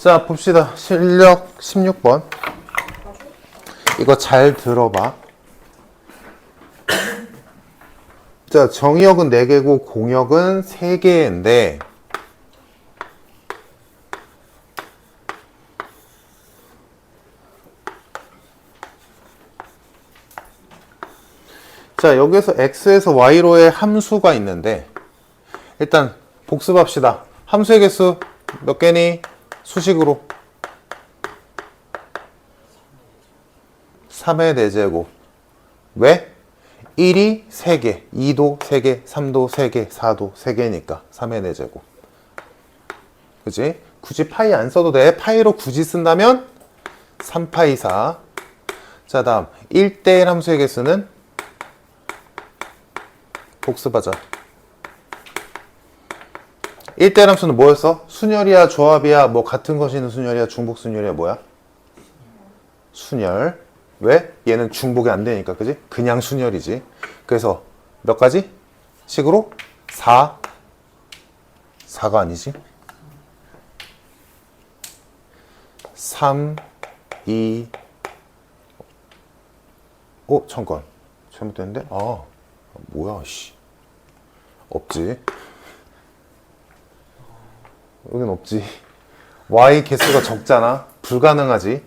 자, 봅시다. 실력 16번. 이거 잘 들어봐. 자, 정의역은 4개고 공역은 3개인데 자, 여기서 x에서 y로의 함수가 있는데 일단 복습합시다. 함수의 개수 몇 개니? 수식으로 3의 4제곱. 왜? 1이 3개, 2도 3개, 3도 3개, 4도 3개니까 3의 4제곱. 그치? 굳이 파이 안 써도 돼. 파이로 굳이 쓴다면 3파이 4. 자, 다음 1대1 함수의 개수는 복습하자. 1대1 함수는 뭐였어? 순열이야, 조합이야, 뭐 같은 것이 있는 순열이야, 중복 순열이야, 뭐야? 순열. 왜? 얘는 중복이 안 되니까, 그지? 그냥 순열이지. 그래서 몇 가지? 식으로 4가 아니지? 3, 2, 잠깐. 잘못됐는데? 뭐야, 씨. 없지. 여긴 없지. y 개수가 적잖아. 불가능하지.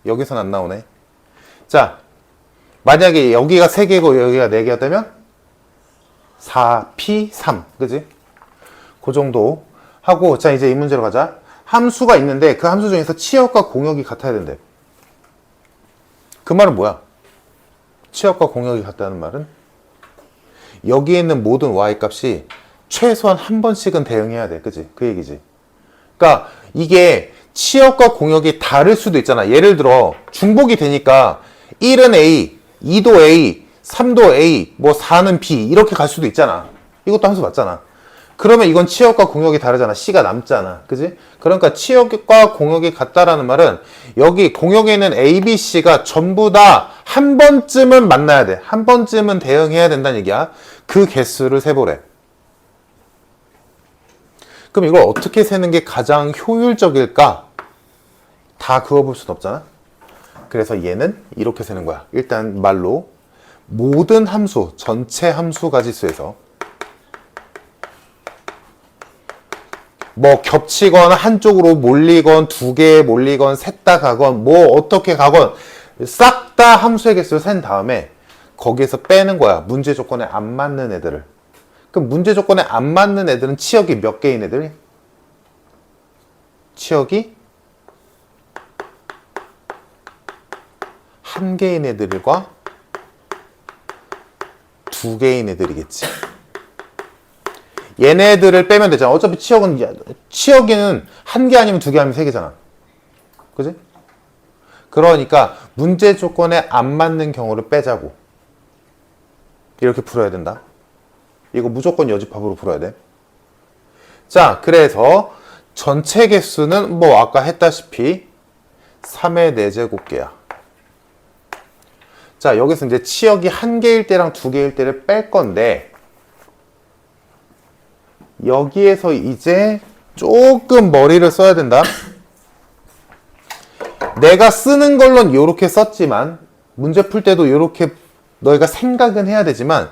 여기선 안 나오네. 자, 만약에 여기가 3개고 여기가 4개였다면 4p3. 그지? 그 정도 하고, 자, 이제 이 문제로 가자. 함수가 있는데 그 함수 중에서 치역과 공역이 같아야 된대. 그 말은 뭐야? 치역과 공역이 같다는 말은 여기에 있는 모든 y 값이 최소한 한 번씩은 대응해야 돼. 그지? 그 얘기지. 그러니까 이게 치역과 공역이 다를 수도 있잖아. 예를 들어 중복이 되니까 1은 A, 2도 A, 3도 A, 뭐 4는 B 이렇게 갈 수도 있잖아. 이것도 함수 맞잖아. 그러면 이건 치역과 공역이 다르잖아. C가 남잖아. 그지? 그러니까 치역과 공역이 같다라는 말은 여기 공역에 있는 A, B, C가 전부 다 한 번쯤은 만나야 돼. 한 번쯤은 대응해야 된다는 얘기야. 그 개수를 세보래. 그럼 이걸 어떻게 세는 게 가장 효율적일까? 다 그어볼 순 없잖아. 그래서 얘는 이렇게 세는 거야. 일단 말로 모든 함수, 전체 함수 가지수에서 뭐 겹치건 한쪽으로 몰리건 2개 몰리건 셋 다 가건 뭐 어떻게 가건 싹 다 함수의 개수를 센 다음에 거기에서 빼는 거야. 문제 조건에 안 맞는 애들을. 그럼 문제 조건에 안 맞는 애들은 치역이 몇 개인 애들? 치역이 1개인 애들과 2개인 애들이겠지. 얘네들을 빼면 되잖아. 어차피 치역은 1개 아니면 2개 아니면 3개잖아. 그지? 그러니까 문제 조건에 안 맞는 경우를 빼자고. 이렇게 풀어야 된다. 이거 무조건 여집합으로 풀어야 돼. 자, 그래서 전체 개수는 뭐 아까 했다시피 3의 4제곱개야. 자, 여기서 이제 치역이 1개일 때랑 2개일 때를 뺄 건데 여기에서 이제 조금 머리를 써야 된다. 내가 쓰는 걸로는 이렇게 썼지만 문제 풀 때도 이렇게 너희가 생각은 해야 되지만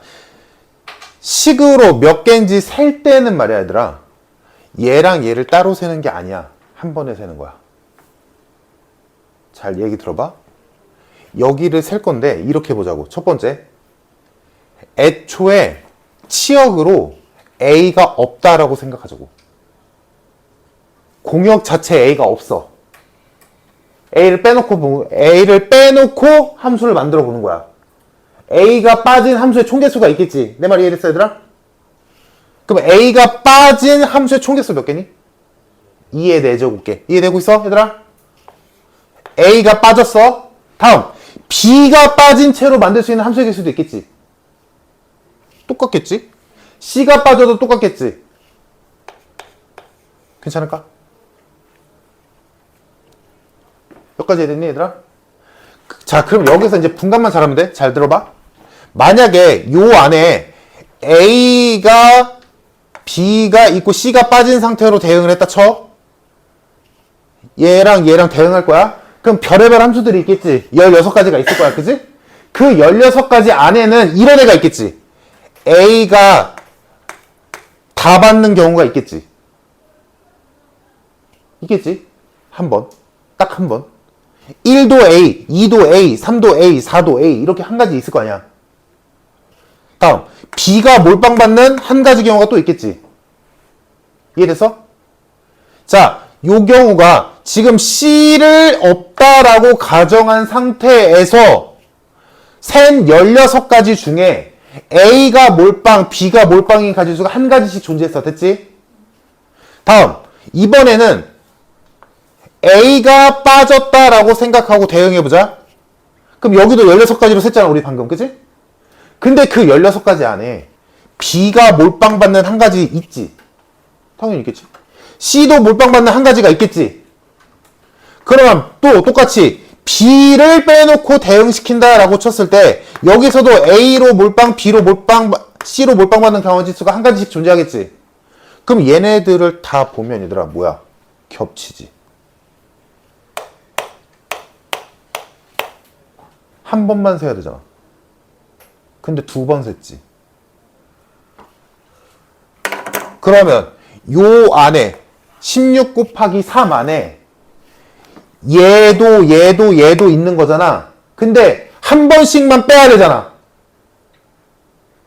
식으로 몇 개인지 셀 때는 말이야 얘들아, 얘랑 얘를 따로 세는 게 아니야. 한 번에 세는 거야. 잘 얘기 들어봐. 여기를 셀 건데 이렇게 보자고. 첫 번째, 애초에 치역으로 A가 없다라고 생각하자고. 공역 자체에 A가 없어. A를 빼놓고 함수를 만들어 보는 거야. A가 빠진 함수의 총개수가 있겠지. 내 말이 이해됐어 얘들아? 그럼 A가 빠진 함수의 총개수 몇 개니? 2의 4제곱개. 이해되고 있어 얘들아? A가 빠졌어. 다음, B가 빠진 채로 만들 수 있는 함수의 개수도 있겠지. 똑같겠지? C가 빠져도 똑같겠지. 괜찮을까? 여기까지 해야 되니 얘들아? 자, 그럼 여기서 이제 분간만 잘하면 돼. 잘 들어봐. 만약에 요 안에 A가 B가 있고 C가 빠진 상태로 대응을 했다 쳐. 얘랑 얘랑 대응할 거야? 그럼 별의별 함수들이 있겠지. 16가지가 있을 거야. 그지? 그 16가지 안에는 이런 애가 있겠지. A가 다 받는 경우가 있겠지. 있겠지? 한 번. 딱 한 번. 1도 A, 2도 A, 3도 A, 4도 A 이렇게 한 가지 있을 거 아니야. 다음 B가 몰빵 받는 한 가지 경우가 또 있겠지. 이해됐어? 자, 요 경우가 지금 C를 없다라고 가정한 상태에서 센 16가지 중에 A가 몰빵, B가 몰빵인 가지수가 한 가지씩 존재했어. 됐지? 다음 이번에는 A가 빠졌다라고 생각하고 대응해보자. 그럼 여기도 16가지로 셌잖아 우리 방금. 그치? 근데 그 16가지 안에 B가 몰빵받는 한 가지 있지. 당연히 있겠지. C도 몰빵받는 한 가지가 있겠지. 그러면 또 똑같이 B를 빼놓고 대응시킨다라고 쳤을 때 여기서도 A로 몰빵, B로 몰빵, C로 몰빵받는 강화지수가 한 가지씩 존재하겠지. 그럼 얘네들을 다 보면 얘들아 뭐야? 겹치지. 한 번만 세야 되잖아. 근데 두 번 셌지. 그러면 요 안에 16 곱하기 3 안에 얘도 있는 거잖아. 근데 한 번씩만 빼야 되잖아.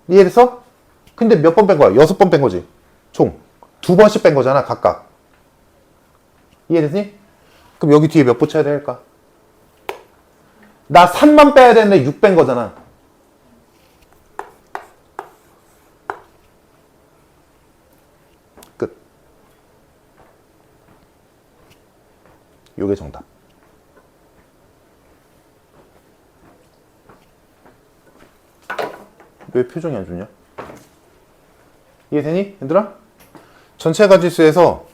이해됐어? 근데 몇 번 뺀 거야? 6번 뺀 거지. 총. 2번씩 뺀 거잖아, 각각. 이해됐니? 그럼 여기 뒤에 몇 붙여야 될까? 나 3만 빼야 되는데 6 뺀 거잖아. 끝. 요게 정답. 왜 표정이 안 좋냐? 이해되니? 얘들아? 전체 가지수에서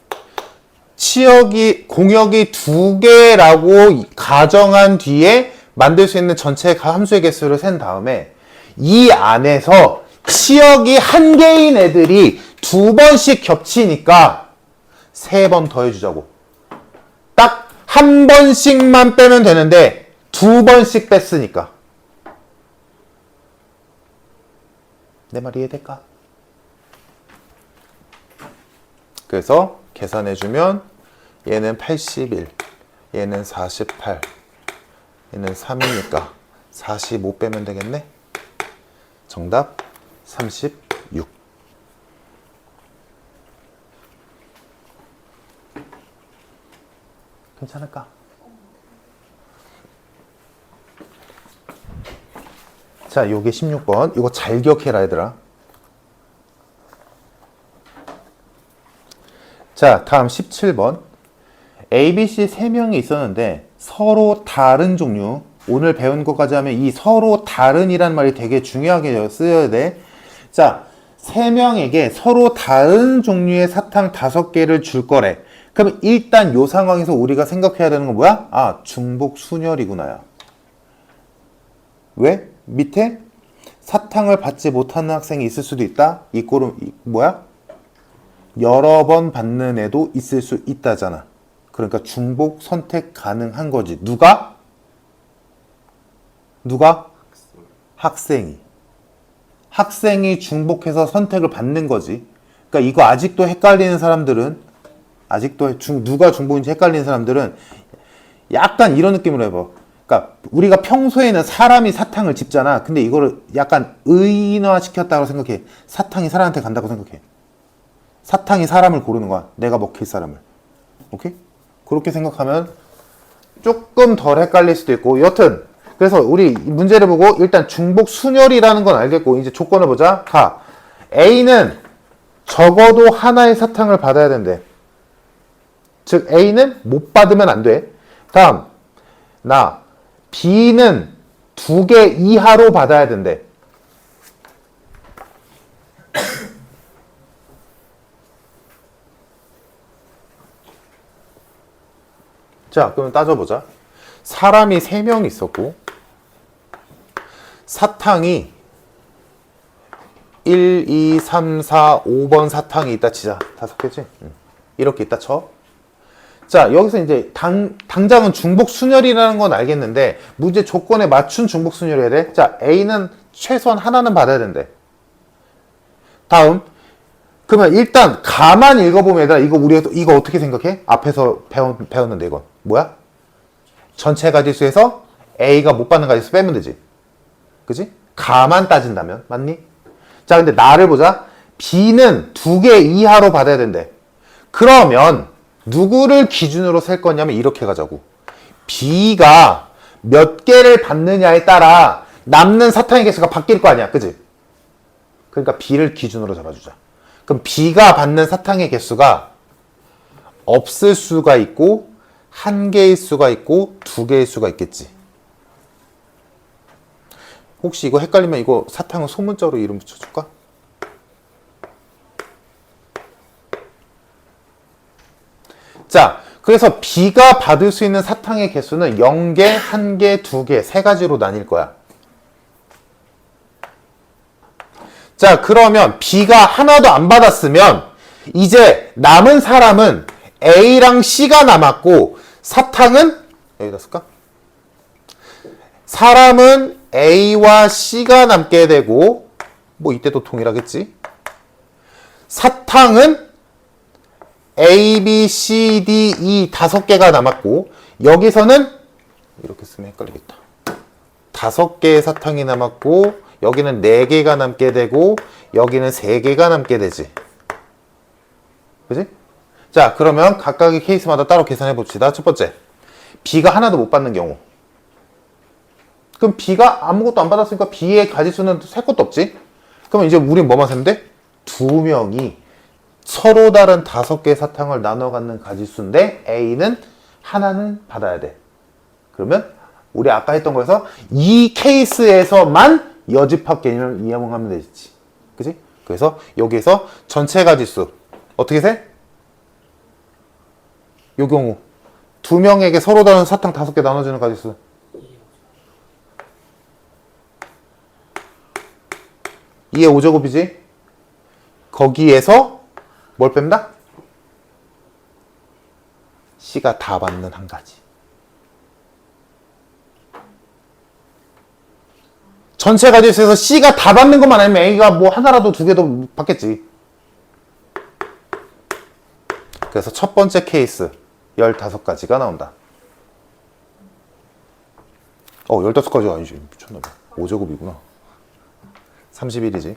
공역이 2개라고 가정한 뒤에 만들 수 있는 전체 함수의 개수를 센 다음에 이 안에서 치역이 1개인 애들이 2번씩 겹치니까 3번 더해주자고. 딱 한 번씩만 빼면 되는데 2번씩 뺐으니까. 내 말 이해될까? 그래서 계산해주면 얘는 81, 얘는 48, 얘는 3이니까 45 빼면 되겠네. 정답 36. 괜찮을까? 자, 요게 16번. 이거 잘 기억해라, 얘들아. 자, 다음 17번. A, B, C 3명이 있었는데 서로 다른 종류. 오늘 배운 것까지 하면 이 서로 다른이란 말이 되게 중요하게 쓰여야 돼. 자, 3명에게 서로 다른 종류의 사탕 5개를 줄 거래. 그럼 일단 이 상황에서 우리가 생각해야 되는 건 뭐야? 아, 중복 순혈이구나야. 왜? 밑에 사탕을 받지 못하는 학생이 있을 수도 있다. 이 꼴은 뭐야? 여러 번 받는 애도 있을 수 있다잖아. 그러니까 중복 선택 가능한 거지. 누가? 학생이. 학생이 중복해서 선택을 받는 거지. 그러니까 이거 아직도 헷갈리는 사람들은 누가 중복인지 헷갈리는 사람들은 약간 이런 느낌으로 해봐. 그러니까 우리가 평소에는 사람이 사탕을 집잖아. 근데 이거를 약간 의인화 시켰다고 생각해. 사탕이 사람한테 간다고 생각해. 사탕이 사람을 고르는 거야. 내가 먹힐 사람을. 오케이? 그렇게 생각하면 조금 덜 헷갈릴 수도 있고. 여튼 그래서 우리 문제를 보고 일단 중복 순혈이라는 건 알겠고 이제 조건을 보자. 가. A는 적어도 하나의 사탕을 받아야 된대. 즉 A는 못 받으면 안 돼. 다음 B는 2개 이하로 받아야 된대. 자, 그럼 따져보자. 사람이 3명 있었고 사탕이 1, 2, 3, 4, 5번 사탕이 있다 치자. 5개지? 이렇게 있다 쳐. 자, 여기서 이제 당장은 중복 순열이라는 건 알겠는데 문제 조건에 맞춘 중복 순열이어야 돼. 자, A는 최소한 하나는 받아야 된대. 다음. 그러면 일단 가만 읽어보면 얘들아 이거 어떻게 생각해? 앞에서 배웠는데 이건 뭐야? 전체 가지수에서 A가 못 받는 가지수 빼면 되지. 그지? 가만 따진다면 맞니? 자, 근데 나를 보자. B는 2개 이하로 받아야 된대. 그러면 누구를 기준으로 셀 거냐면 이렇게 가자고. B가 몇 개를 받느냐에 따라 남는 사탕의 개수가 바뀔 거 아니야. 그지? 그러니까 B를 기준으로 잡아주자. 그럼 B가 받는 사탕의 개수가 없을 수가 있고 1개일 수가 있고 2개일 수가 있겠지. 혹시 이거 헷갈리면 이거 사탕은 소문자로 이름 붙여줄까? 자, 그래서 B가 받을 수 있는 사탕의 개수는 0개, 1개, 2개, 3가지로 나뉠 거야. 자, 그러면 B가 하나도 안 받았으면 이제 남은 사람은 A랑 C가 남았고 사탕은 여기다 쓸까? 사람은 A와 C가 남게 되고 뭐 이때도 동일하겠지. 사탕은 A, B, C, D, E 5개가 남았고 여기서는 이렇게 쓰면 헷갈리겠다. 5개의 사탕이 남았고 여기는 4개가 남게 되고 여기는 3개가 남게 되지. 그지? 자, 그러면 각각의 케이스마다 따로 계산해 봅시다. 첫 번째, B가 하나도 못 받는 경우. 그럼 B가 아무것도 안 받았으니까 B의 가지수는 셀 것도 없지? 그러면 이제 우린 뭐만 세면 돼? 2명이 서로 다른 5개의 사탕을 나눠 갖는 가지수인데 A는 하나는 받아야 돼. 그러면 우리 아까 했던 거에서 이 케이스에서만 여집합 개념을 이용하면 되지. 그치? 그래서 여기에서 전체 가지수 어떻게 세? 요 경우 2명에게 서로 다른 사탕 5개 나눠주는 가지수 2의 5제곱이지? 거기에서 뭘 뺀다? C가 다 받는 한 가지. 전체 가지수에서 C가 다 받는 것만 아니면 A가 뭐 하나라도 2개도 받겠지. 그래서 첫 번째 케이스 15가지가 나온다. 15가지가 아니지. 미쳤나봐. 5제곱이구나. 31이지.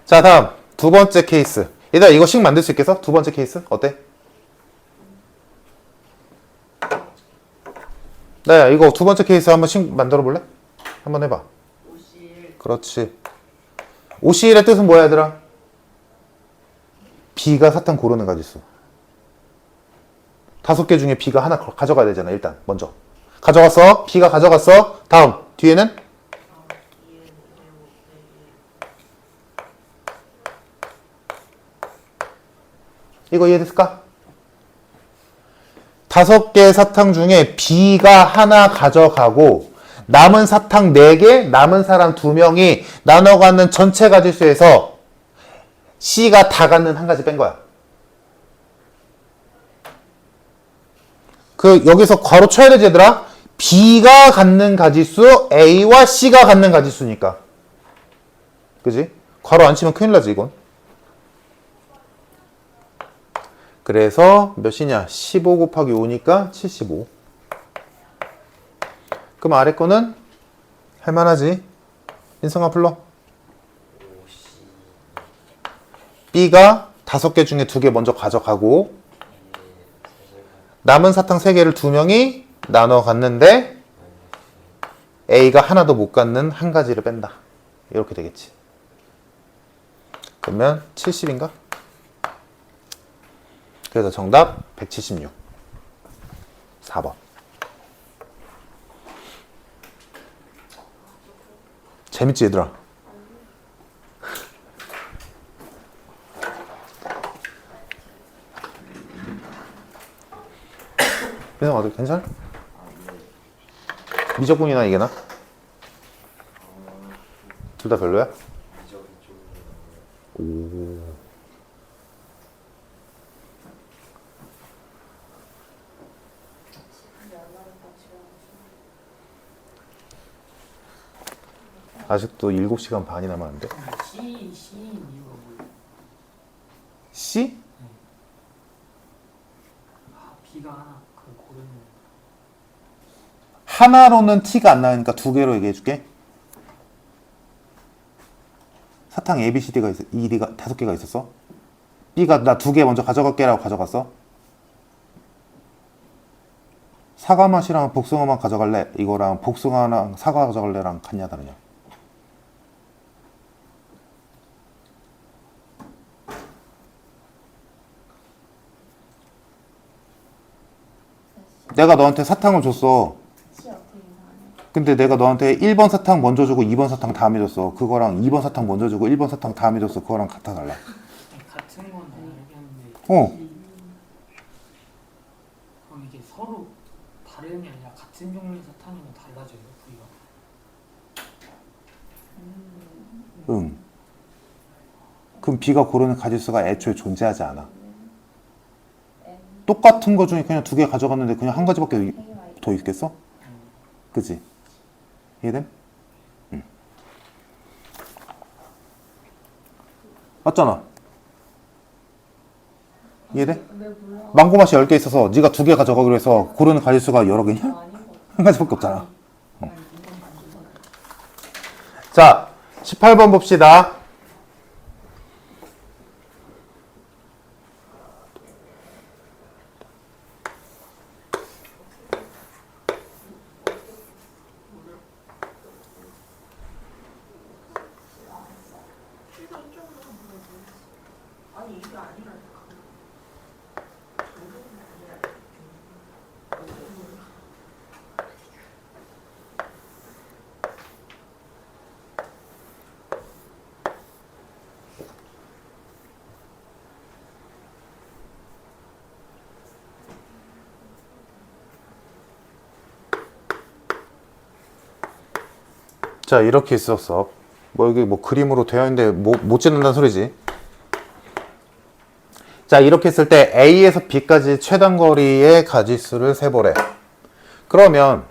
자, 다음 두 번째 케이스. 얘들아 이거 식 만들 수 있겠어? 두 번째 케이스 어때? 네, 이거 두 번째 케이스 한번 식 만들어 볼래? 한번 해봐. 그렇지. OCL의 뜻은 뭐야 얘들아? B가 사탕 고르는 가지수. 5개 중에 B가 하나 가져가야 되잖아. 일단 먼저 가져갔어. B가 가져갔어. 다음 뒤에는 이거 이해됐을까? 5개의 사탕 중에 B가 하나 가져가고 남은 사탕 4개, 남은 사람 2명이 나눠 갖는 전체 가지수에서 C가 다 갖는 한 가지 뺀 거야. 여기서 괄호 쳐야 되지 얘들아. B가 갖는 가지수, A와 C가 갖는 가지수니까. 그지? 괄호 안 치면 큰일 나지 이건. 그래서 몇이냐? 15 곱하기 5니까 75. 그럼 아래 거는 할만하지? 인성아 불러. B가 5개 중에 2개 먼저 가져가고 남은 사탕 3개를 2명이 나눠 갔는데 A가 하나도 못 갖는 한 가지를 뺀다. 이렇게 되겠지. 그러면 70인가? 그래서 정답 176. 4번. 재밌지 얘들아? 민성아 너 괜찮아? 미적분이나 이게 나? 둘 다 별로야? 오. 아직도 7시간 반이 남았는데. C인 이유가 뭐예요? C? B가 하나 그 고르는 하나로는 T가 안 나오니까 두 개로 얘기해 줄게. 사탕 A, B, C, D가 있어. D가 5개가 있었어. B가 나 2개 먼저 가져갈게 라고 가져갔어. 사과 맛이랑 복숭아 맛 가져갈래? 이거랑 복숭아랑 사과 가져갈래랑 같냐 다르냐? 내가 너한테 사탕을 줬어. 근데 내가 너한테 1번 사탕 먼저 주고 2번 사탕 다음에 줬어. 그거랑 2번 사탕 먼저 주고 1번 사탕 다음에 줬어. 그거랑 같아 달라? 같은 건 알겠는데 어. 그럼 이게 서로 다름이 아니라 같은 종류의 사탕이면 달라져요 부위가? 응. 그럼 B가 고르는 가짓수가 애초에 존재하지 않아. 똑같은 거 중에 그냥 2개 가져갔는데 그냥 한 가지밖에 더 있겠어? 그치? 이해됨? 응. 맞잖아. 이해돼? 망고 맛이 10개 있어서 네가 2개 가져가기로 해서 고르는 가짓수가 여러 개냐? 한 가지밖에 없잖아. 자, 18번 봅시다. 자, 이렇게 있었어. 뭐 여기 뭐 그림으로 되어 있는데 못 찍는다는 소리지. 자, 이렇게 했을 때 A에서 B까지 최단 거리의 가짓수를 세보래. 그러면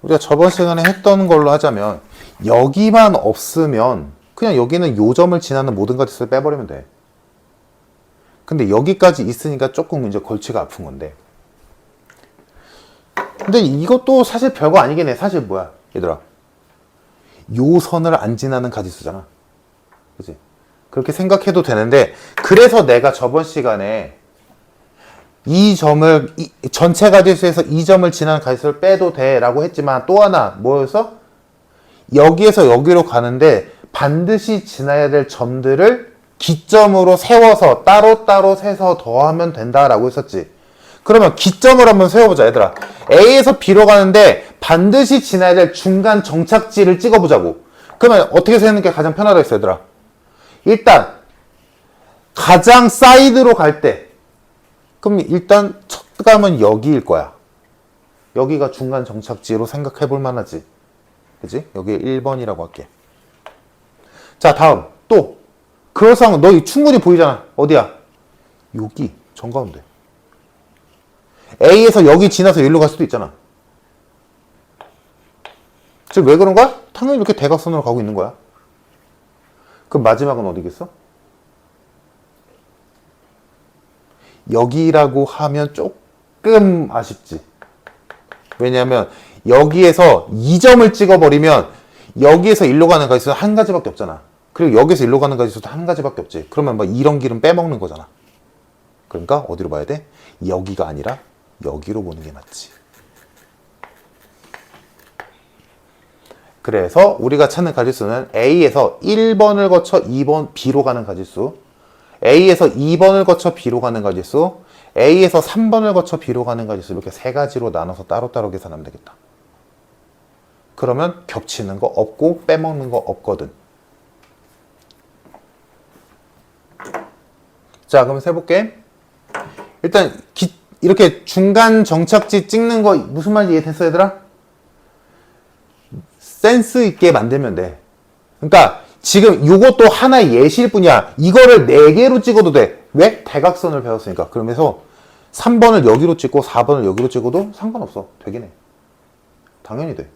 우리가 저번 시간에 했던 걸로 하자면 여기만 없으면 그냥 여기는 요 점을 지나는 모든 가짓수를 빼버리면 돼. 근데 여기까지 있으니까 조금 이제 골치가 아픈 건데. 근데 이것도 사실 별거 아니긴 해. 사실 뭐야, 얘들아. 요 선을 안 지나는 가짓수잖아. 그치? 그렇게 생각해도 되는데, 그래서 내가 저번 시간에 이 점을, 전체 가짓수에서 이 점을 지나는 가짓수를 빼도 돼 라고 했지만, 또 하나 뭐였어? 여기에서 여기로 가는데 반드시 지나야 될 점들을 기점으로 세워서 따로따로 세서 더하면 된다라고 했었지. 그러면 기점을 한번 세워보자, 얘들아. A에서 B로 가는데 반드시 지나야 될 중간 정착지를 찍어보자고. 그러면 어떻게 세는 게 가장 편하다 했어, 얘들아? 일단 가장 사이드로 갈 때, 그럼 일단 첫 감은 여기일 거야. 여기가 중간 정착지로 생각해 볼 만하지. 그치? 여기 1번이라고 할게. 자, 다음 또 그럴상 너 충분히 보이잖아. 어디야? 여기 정가운데. A에서 여기 지나서 여기로 갈 수도 있잖아. 지금 왜 그런 거야? 당연히 이렇게 대각선으로 가고 있는 거야. 그럼 마지막은 어디겠어? 여기라고 하면 조금 아쉽지. 왜냐하면 여기에서 2점을 찍어버리면 여기에서 일로 가는 가짓수는 한 가지밖에 없잖아. 그리고 여기서 일로 가는 가짓수도 한 가지밖에 없지. 그러면 뭐 이런 길은 빼먹는 거잖아. 그러니까 어디로 봐야 돼? 여기가 아니라 여기로 보는 게 맞지. 그래서 우리가 찾는 가짓수는 A에서 1번을 거쳐 2번 B로 가는 가짓수, A에서 2번을 거쳐 B로 가는 가짓수, A에서 3번을 거쳐 B로 가는 가짓수, 이렇게 세 가지로 나눠서 따로따로 계산하면 되겠다. 그러면 겹치는 거 없고 빼먹는 거 없거든. 자, 그럼 세볼게. 일단 이렇게 중간 정착지 찍는 거 무슨 말인지 이해됐어, 얘들아? 센스 있게 만들면 돼. 그러니까 지금 이것도 하나의 예시일 뿐이야. 이거를 4개로 찍어도 돼. 왜? 대각선을 배웠으니까. 그러면서 3번을 여기로 찍고 4번을 여기로 찍어도 상관없어. 되긴 해. 당연히 돼.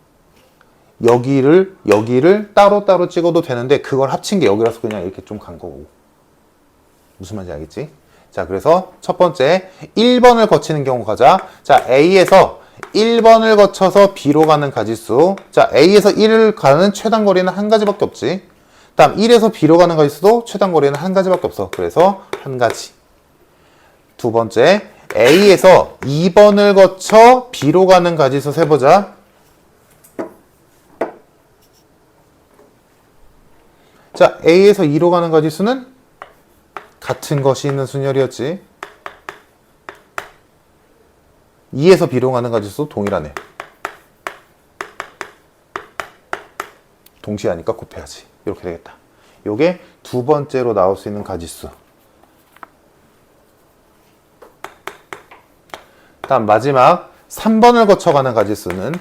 여기를 따로따로 찍어도 되는데 그걸 합친 게 여기라서 그냥 이렇게 좀 간 거고. 무슨 말인지 알겠지? 자, 그래서 첫 번째 1번을 거치는 경우 가자. 자, A에서 1번을 거쳐서 B로 가는 가지수. 자, A에서 1을 가는 최단 거리는 한 가지밖에 없지. 다음 1에서 B로 가는 가지수도 최단 거리는 한 가지밖에 없어. 그래서 한 가지. 두 번째, A에서 2번을 거쳐 B로 가는 가지수 세보자. 자, A에서 2로 가는 가지수는 같은 것이 있는 순열이었지. 2에서 B로 가는 가지수 동일하네. 동시에 하니까 곱해야지. 이렇게 되겠다. 요게 두 번째로 나올 수 있는 가지수. 다음 마지막 3번을 거쳐가는 가지수는,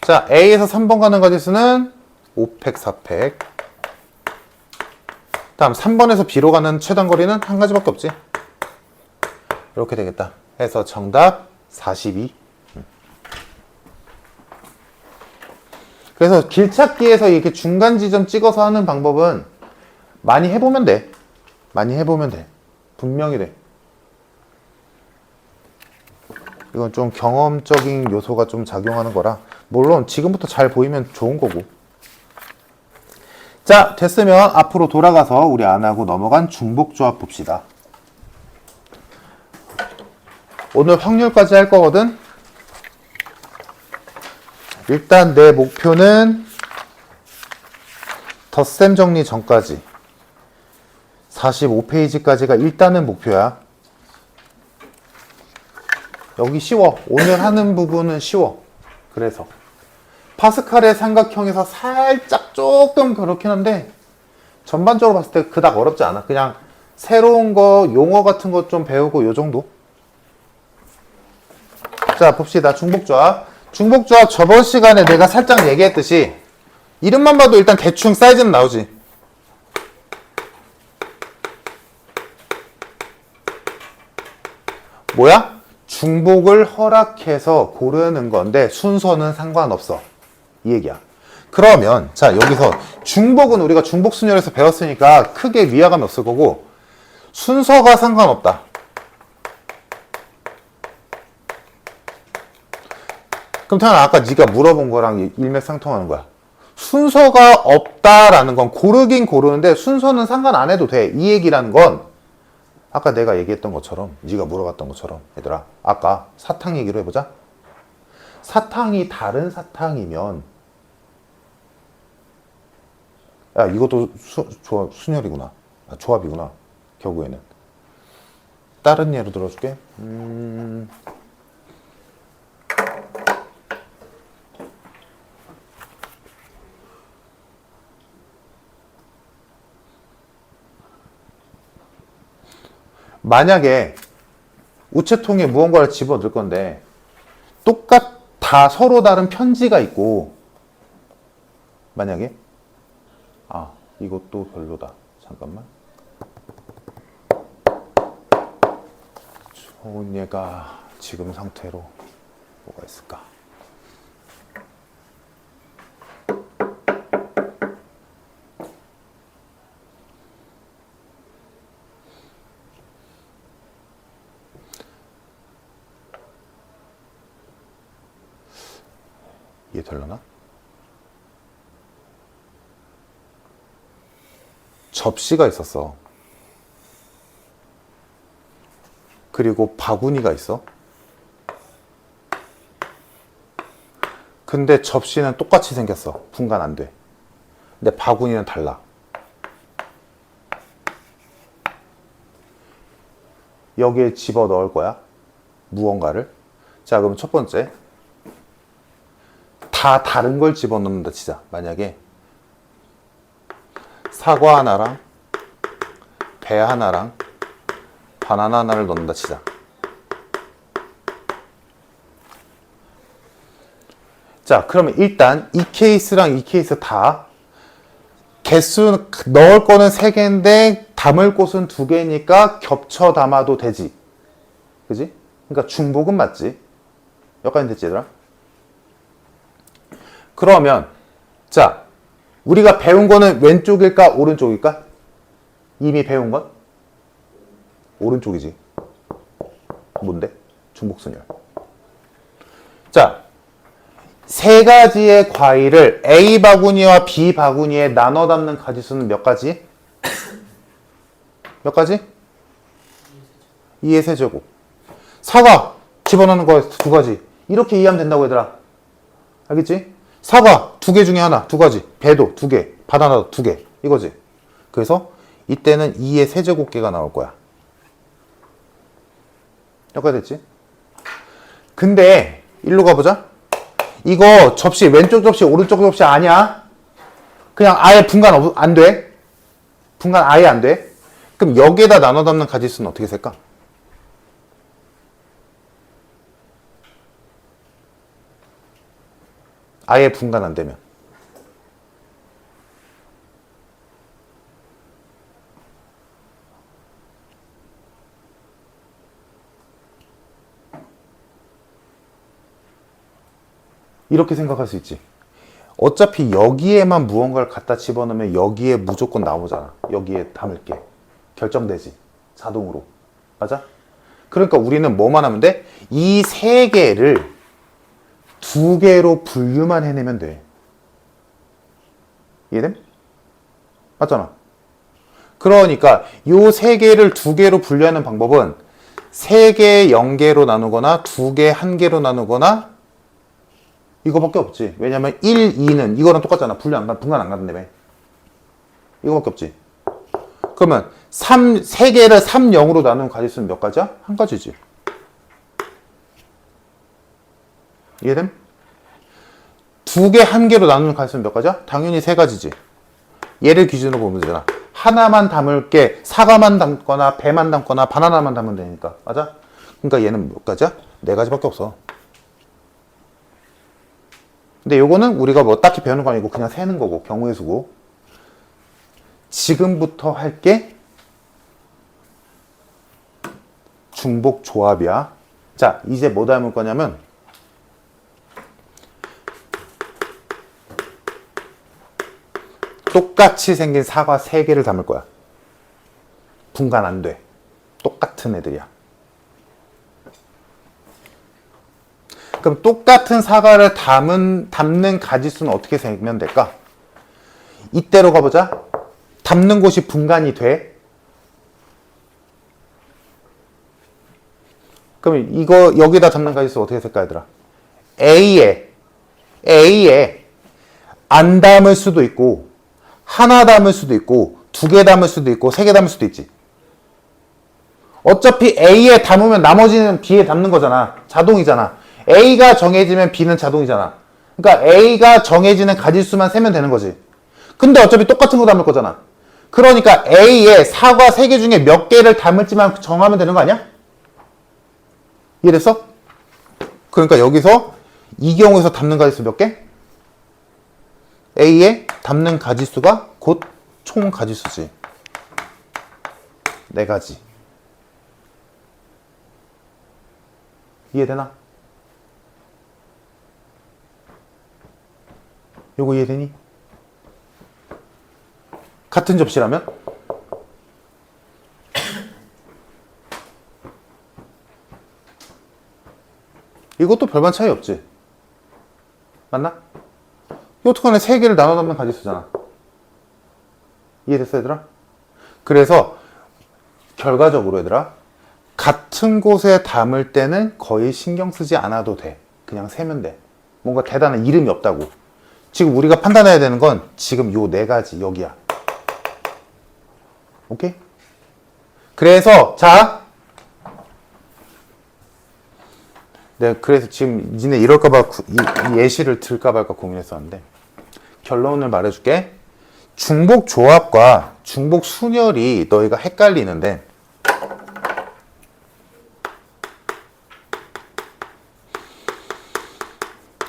자, A에서 3번 가는 가지수는 5팩, 4팩. 다음 3번에서 B로 가는 최단 거리는 한 가지밖에 없지. 이렇게 되겠다. 해서 정답 42. 그래서 길찾기에서 이렇게 중간 지점 찍어서 하는 방법은 많이 해보면 돼. 많이 해보면 돼. 분명히 돼. 이건 좀 경험적인 요소가 좀 작용하는 거라, 물론 지금부터 잘 보이면 좋은 거고. 자, 됐으면 앞으로 돌아가서 우리 안 하고 넘어간 중복조합 봅시다. 오늘 확률까지 할 거거든. 일단 내 목표는 덧셈 정리 전까지 45페이지까지가 일단은 목표야. 여기 쉬워. 오늘 하는 부분은 쉬워. 그래서 파스칼의 삼각형에서 살짝 조금 그렇긴 한데 전반적으로 봤을 때 그닥 어렵지 않아. 그냥 새로운 거, 용어 같은 거 좀 배우고 요 정도. 자, 봅시다. 중복조합. 중복조합 저번 시간에 내가 살짝 얘기했듯이 이름만 봐도 일단 대충 사이즈는 나오지. 뭐야? 중복을 허락해서 고르는 건데 순서는 상관없어. 이 얘기야. 그러면 자, 여기서 중복은 우리가 중복 순열에서 배웠으니까 크게 위화감이 없을 거고, 순서가 상관없다. 그럼 태연아, 아까 네가 물어본 거랑 일맥상통하는 거야. 순서가 없다라는 건 고르긴 고르는데 순서는 상관 안 해도 돼. 이 얘기라는 건 아까 내가 얘기했던 것처럼, 네가 물어봤던 것처럼, 얘들아, 아까 사탕 얘기로 해보자. 사탕이 다른 사탕이면, 야, 이것도 순열이구나. 아, 조합이구나. 결국에는. 다른 예로 들어줄게. 만약에 우체통에 무언가를 집어넣을 건데 다 서로 다른 편지가 있고, 만약에 이것도 별로다. 잠깐만. 좋은 얘가 지금 상태로 뭐가 있을까? 이해 되려나? 접시가 있었어. 그리고 바구니가 있어. 근데 접시는 똑같이 생겼어. 분간 안 돼. 근데 바구니는 달라. 여기에 집어 넣을 거야. 무언가를. 자, 그럼 첫 번째. 다 다른 걸 집어넣는다 치자. 만약에 사과 하나랑 배 하나랑 바나나 하나를 넣는다 치자. 자, 그러면 일단 이 케이스랑 이 케이스 다 개수 넣을 거는 3개인데 담을 곳은 2개니까 겹쳐 담아도 되지. 그지? 그러니까 중복은 맞지. 여기까지 됐지, 얘들아? 그러면 자, 우리가 배운 거는 왼쪽일까 오른쪽일까? 이미 배운 건 오른쪽이지. 뭔데? 중복순열. 자, 세 가지의 과일을 A 바구니와 B 바구니에 나눠 담는 가지수는 몇 가지? 몇 가지? 2의 세제곱. 사과 집어넣는 거 두 가지. 이렇게 이해하면 된다고 얘들아. 알겠지? 사과 두 개 중에 하나, 두 가지. 배도 두 개, 바나나도 두 개. 이거지. 그래서 이때는 2의 세제곱계가 나올 거야. 여기까지 됐지? 근데 일로 가보자. 이거 접시 왼쪽 접시 오른쪽 접시 아니야. 그냥 아예 분간 안 돼. 분간 아예 안 돼. 그럼 여기에다 나눠 담는 가지수는 어떻게 될까? 아예 분간 안 되면. 이렇게 생각할 수 있지. 어차피 여기에만 무언가를 갖다 집어넣으면 여기에 무조건 나오잖아. 여기에 담을게. 결정되지. 자동으로. 맞아? 그러니까 우리는 뭐만 하면 돼? 이 세 개를 두 개로 분류만 해내면 돼. 이해됨? 맞잖아. 그러니까 요 세 개를 두 개로 분류하는 방법은 세 개 0개로 나누거나 두 개 1개로 나누거나 이거밖에 없지. 왜냐면 1, 2는 이거랑 똑같잖아. 분간 안 간다며. 이거밖에 없지. 그러면 3개를 3, 0으로 나누는 가지수는 몇 가지야? 한 가지지. 이해됨? 두 개, 1개로 나누는 가지수는 몇 가지야? 당연히 세 가지지. 얘를 기준으로 보면 되잖아. 하나만 담을게, 사과만 담거나, 배만 담거나, 바나나만 담으면 되니까. 맞아? 그러니까 얘는 몇 가지야? 네 가지밖에 없어. 근데 요거는 우리가 뭐 딱히 배우는 거 아니고 그냥 세는 거고, 경우의 수고. 지금부터 할게 중복 조합이야. 자, 이제 뭐 닮을 거냐면 똑같이 생긴 사과 3개를 담을 거야. 분간 안 돼. 똑같은 애들이야. 그럼 똑같은 사과를 담는 가지수는 어떻게 세면 될까? 이때로 가보자. 담는 곳이 분간이 돼. 그럼 이거 여기다 담는 가지수 어떻게 될까 얘들아? A에 안 담을 수도 있고 하나 담을 수도 있고 두 개 담을 수도 있고 세 개 담을 수도 있지. 어차피 A에 담으면 나머지는 B에 담는 거잖아. 자동이잖아. A가 정해지면 B는 자동이잖아. 그러니까 A가 정해지는 가지수만 세면 되는 거지. 근데 어차피 똑같은 거 담을 거잖아. 그러니까 A에 사과 3개 중에 몇 개를 담을지만 정하면 되는 거 아니야? 이해됐어? 그러니까 여기서 이 경우에서 담는 가지수 몇 개? A에 담는 가지수가 곧 총 가지수지. 4가지. 이해되나? 요거 이해되니? 같은 접시라면? 이것도 별반 차이 없지. 맞나? 어떡하네 3개를 나눠 담는 가지수잖아. 이해됐어 얘들아? 그래서 결과적으로 얘들아 같은 곳에 담을 때는 거의 신경 쓰지 않아도 돼. 그냥 세면 돼. 뭔가 대단한 이름이 없다고. 지금 우리가 판단해야 되는 건 지금 요 4가지 여기야. 오케이? 그래서 자 내가 그래서 지금 니네 이럴까봐 이 예시를 들까 말까 고민했었는데 결론을 말해줄게. 중복 조합과 중복 순열이 너희가 헷갈리는데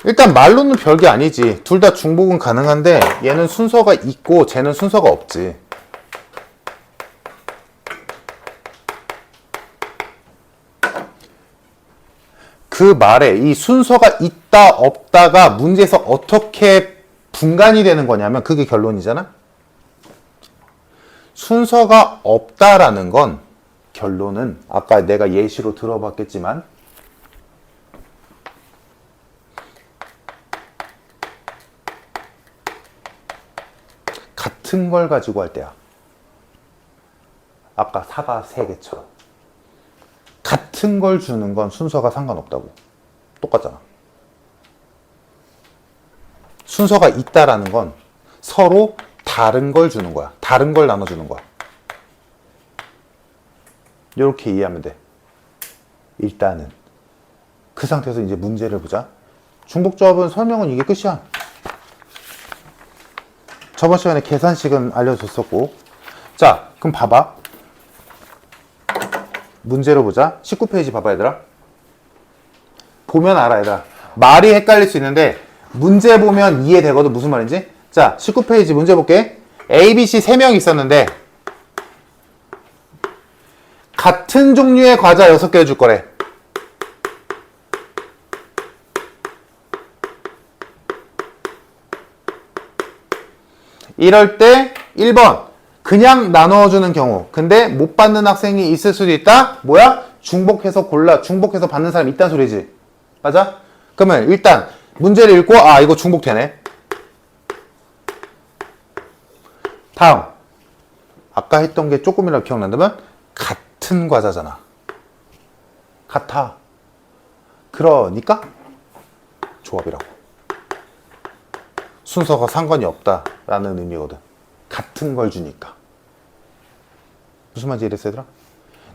일단 말로는 별게 아니지. 둘 다 중복은 가능한데 얘는 순서가 있고 쟤는 순서가 없지. 그 말에 이 순서가 있다 없다가 문제에서 어떻게 분간이 되는 거냐면 그게 결론이잖아. 순서가 없다라는 건 결론은 아까 내가 예시로 들어봤겠지만 같은 걸 가지고 할 때야. 아까 사과 3개처럼. 같은 걸 주는 건 순서가 상관없다고. 똑같잖아. 순서가 있다라는 건 서로 다른 걸 주는 거야. 다른 걸 나눠주는 거야. 이렇게 이해하면 돼. 일단은 그 상태에서 이제 문제를 보자. 중복조합은 설명은 이게 끝이야. 저번 시간에 계산식은 알려줬었고. 자, 그럼 봐봐. 문제로 보자. 19페이지 봐봐, 얘들아. 보면 알아, 얘들아. 말이 헷갈릴 수 있는데 문제 보면 이해되거든. 무슨 말인지. 자, 19페이지 문제 볼게. A, B, C 3명 있었는데 같은 종류의 과자 6개 줄 거래. 이럴 때 1번 그냥 나눠주는 경우. 근데 못 받는 학생이 있을 수도 있다. 뭐야? 중복해서 골라. 중복해서 받는 사람이 있다는 소리지. 맞아? 그러면 일단 문제를 읽고 아 이거 중복되네. 다음 아까 했던 게 조금이라도 기억난다면 같은 과자잖아. 같아. 그러니까 조합이라고. 순서가 상관이 없다라는 의미거든. 같은 걸 주니까. 무슨 말인지 이랬어, 얘들아?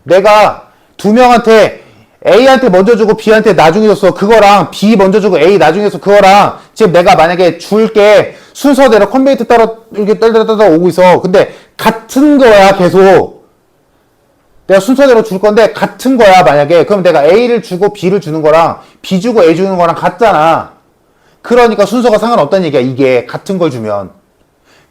내가 두 명한테 A한테 먼저 주고 B한테 나중에 줬어. 그거랑 B 먼저 주고 A 나중에 줬어. 그거랑 지금 내가 만약에 줄게 순서대로 컨베이트 따라 이렇게 떨떨떨 오고 있어. 근데 같은 거야, 계속. 내가 순서대로 줄 건데 같은 거야, 만약에. 그럼 내가 A를 주고 B를 주는 거랑 B 주고 A 주는 거랑 같잖아. 그러니까 순서가 상관없다는 얘기야, 이게. 같은 걸 주면.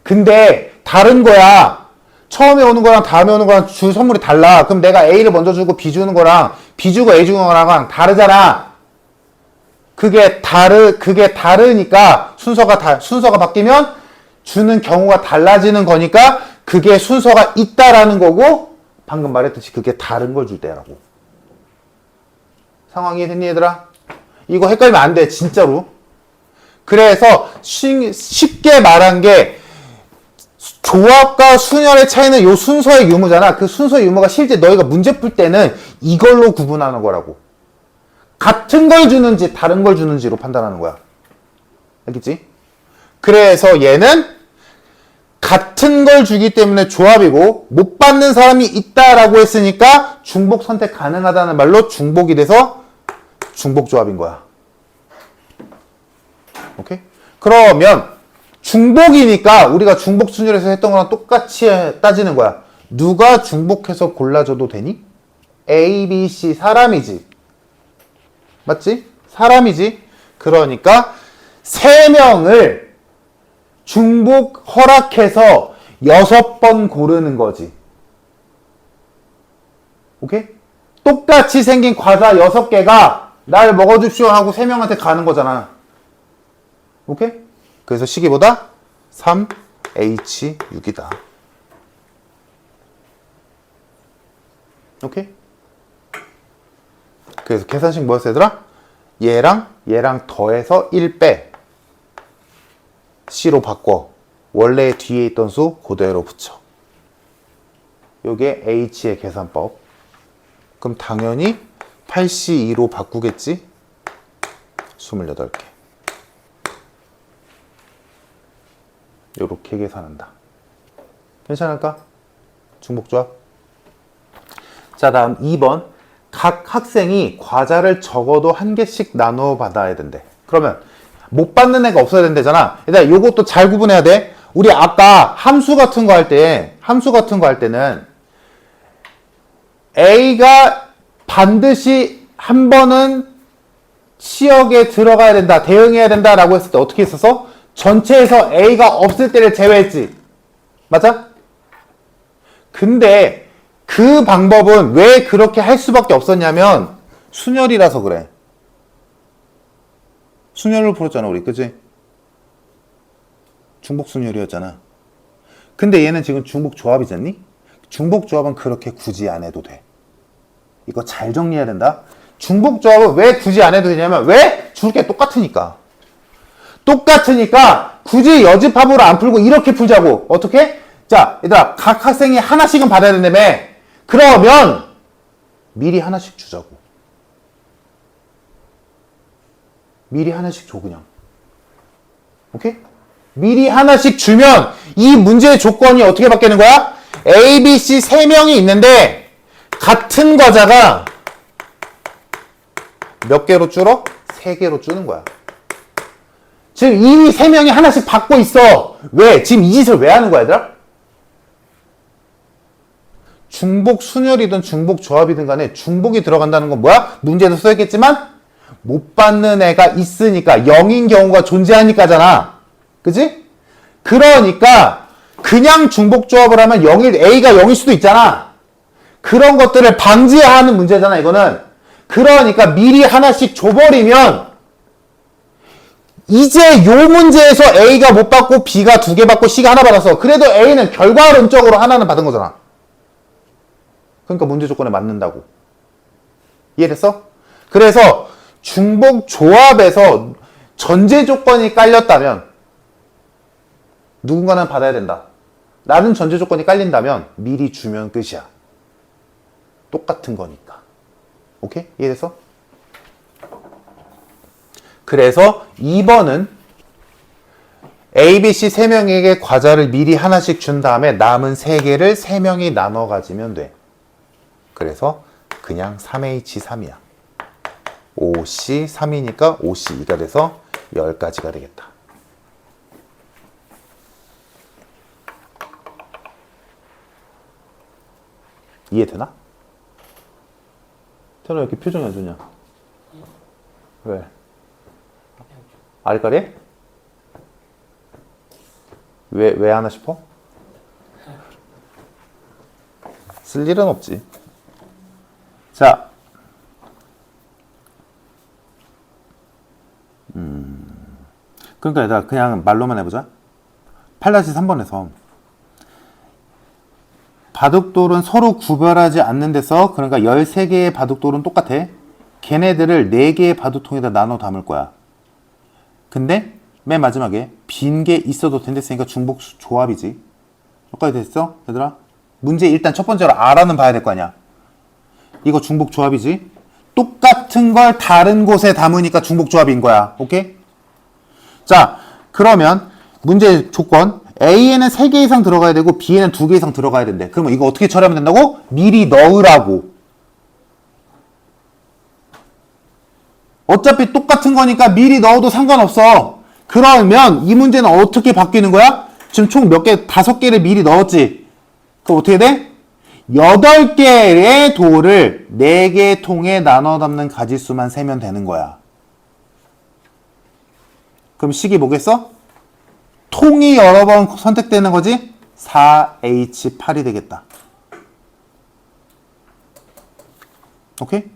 근데 다른 거야. 처음에 오는 거랑 다음에 오는 거랑 줄 선물이 달라. 그럼 내가 A를 먼저 주고 B 주는 거랑 B 주고 A 주는 거랑 다르잖아. 그게 다르니까 순서가 바뀌면 주는 경우가 달라지는 거니까 그게 순서가 있다라는 거고 방금 말했듯이 그게 다른 걸 줄 때라고. 상황이 됐니, 얘들아? 이거 헷갈리면 안 돼, 진짜로. 그래서 쉽게 말한 게 조합과 순열의 차이는 요 순서의 유무잖아. 그 순서의 유무가 실제 너희가 문제 풀 때는 이걸로 구분하는 거라고. 같은 걸 주는지 다른 걸 주는지로 판단하는 거야. 알겠지? 그래서 얘는 같은 걸 주기 때문에 조합이고 못 받는 사람이 있다라고 했으니까 중복 선택 가능하다는 말로 중복이 돼서 중복조합인 거야. 오케이? 그러면 중복이니까 우리가 중복 순열에서 했던 거랑 똑같이 따지는 거야. 누가 중복해서 골라줘도 되니? A, B, C 사람이지. 맞지? 사람이지. 그러니까 3명을 중복 허락해서 6번 고르는 거지. 오케이? 똑같이 생긴 과자 6개가 날 먹어줍시오 하고 3명한테 가는 거잖아. 오케이? 그래서 시기보다 3H6이다. 오케이? 그래서 계산식 뭐였어, 얘들아? 얘랑 더해서 1 빼. C로 바꿔. 원래 뒤에 있던 수 그대로 붙여. 요게 H의 계산법. 그럼 당연히 8C2로 바꾸겠지? 28개. 요렇게 계산한다. 괜찮을까? 중복조합. 자, 다음 2번. 각 학생이 과자를 적어도 1개씩 나누어 받아야 된대. 그러면 못 받는 애가 없어야 된대잖아. 일단 요것도 잘 구분해야 돼. 우리 아까 함수 같은 거 할 때는 A가 반드시 한 번은 시역에 들어가야 된다, 대응해야 된다라고 했을 때 어떻게 했었어? 전체에서 A가 없을 때를 제외했지. 맞아? 근데 그 방법은 왜 그렇게 할 수밖에 없었냐면 순열이라서 그래. 순열을 풀었잖아 우리. 그치? 중복순열이었잖아. 근데 얘는 지금 중복조합이잖니? 중복조합은 그렇게 굳이 안 해도 돼. 이거 잘 정리해야 된다. 중복조합은 왜 굳이 안 해도 되냐면 왜? 줄 게 똑같으니까. 똑같으니까 굳이 여집합으로 안 풀고 이렇게 풀자고. 어떻게? 자, 얘들아, 각 학생이 하나씩은 받아야 된다며. 그러면 미리 하나씩 주자고. 미리 하나씩 줘 그냥. 오케이? 미리 하나씩 주면 이 문제의 조건이 어떻게 바뀌는 거야? A, B, C 3명이 있는데 같은 과자가 몇 개로 줄어? 3개로 줄는 거야. 지금 이미 3명이 하나씩 받고 있어. 왜? 지금 이 짓을 왜 하는 거야, 얘들아? 중복 순열이든 중복 조합이든 간에 중복이 들어간다는 건 뭐야? 문제에서 써있겠지만 못 받는 애가 있으니까 0인 경우가 존재하니까잖아. 그지? 그러니까 그냥 중복 조합을 하면 A가 0일 수도 있잖아. 그런 것들을 방지하는 문제잖아, 이거는. 그러니까 미리 하나씩 줘버리면 이제 요 문제에서 A가 못 받고 B가 2개 받고 C가 하나 받았어. 그래도 A는 결과론적으로 하나는 받은 거잖아. 그러니까 문제 조건에 맞는다고. 이해됐어? 그래서 중복 조합에서 전제 조건이 깔렸다면 누군가는 받아야 된다. 라는 전제 조건이 깔린다면 미리 주면 끝이야. 똑같은 거니까. 오케이? 이해됐어? 그래서 2번은 A, B, C 3명에게 과자를 미리 하나씩 준 다음에 남은 3개를 3명이 나눠 가지면 돼. 그래서 그냥 3H3이야. 5C3이니까 5C2가 돼서 10가지가 되겠다. 이해되나? 태연아 왜 이렇게 표정이 안 좋냐? 왜? 아리까리? 왜 하나 싶어? 쓸 일은 없지. 자, 그러니까 얘들아 그냥 말로만 해보자. 8-3번에서 바둑돌은 서로 구별하지 않는 데서, 그러니까 13개의 바둑돌은 똑같아. 걔네들을 4개의 바둑통에다 나눠 담을 거야. 근데 맨 마지막에 빈 게 있어도 된댔으니까 중복 조합이지. 여기까지 됐어? 얘들아? 문제 일단 첫 번째로 R는 봐야 될 거 아니야. 이거 중복 조합이지. 똑같은 걸 다른 곳에 담으니까 중복 조합인 거야. 오케이? 자, 그러면 문제 조건 A에는 3개 이상 들어가야 되고 B에는 2개 이상 들어가야 된대. 그러면 이거 어떻게 처리하면 된다고? 미리 넣으라고. 어차피 똑같은 거니까 미리 넣어도 상관없어. 그러면 이 문제는 어떻게 바뀌는 거야? 지금 총 몇 개? 5개를 미리 넣었지. 그럼 어떻게 돼? 8개의 돌을 4개의 통에 나눠 담는 가지수만 세면 되는 거야. 그럼 식이 뭐겠어? 통이 여러 번 선택되는 거지? 4H8이 되겠다. 오케이?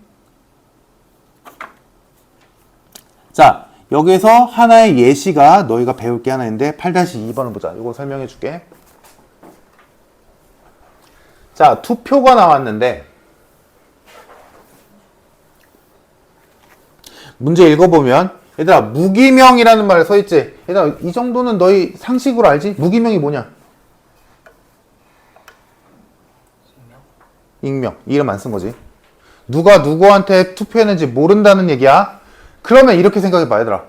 자, 여기서 하나의 예시가 너희가 배울 게 하나 있는데 8-2번을 보자. 이거 설명해 줄게. 자, 투표가 나왔는데 문제 읽어보면 얘들아 무기명이라는 말이 써있지. 얘들아 이 정도는 너희 상식으로 알지? 무기명이 뭐냐? 익명. 이름 안 쓴 거지. 누가 누구한테 투표했는지 모른다는 얘기야. 그러면 이렇게 생각해봐 얘들아.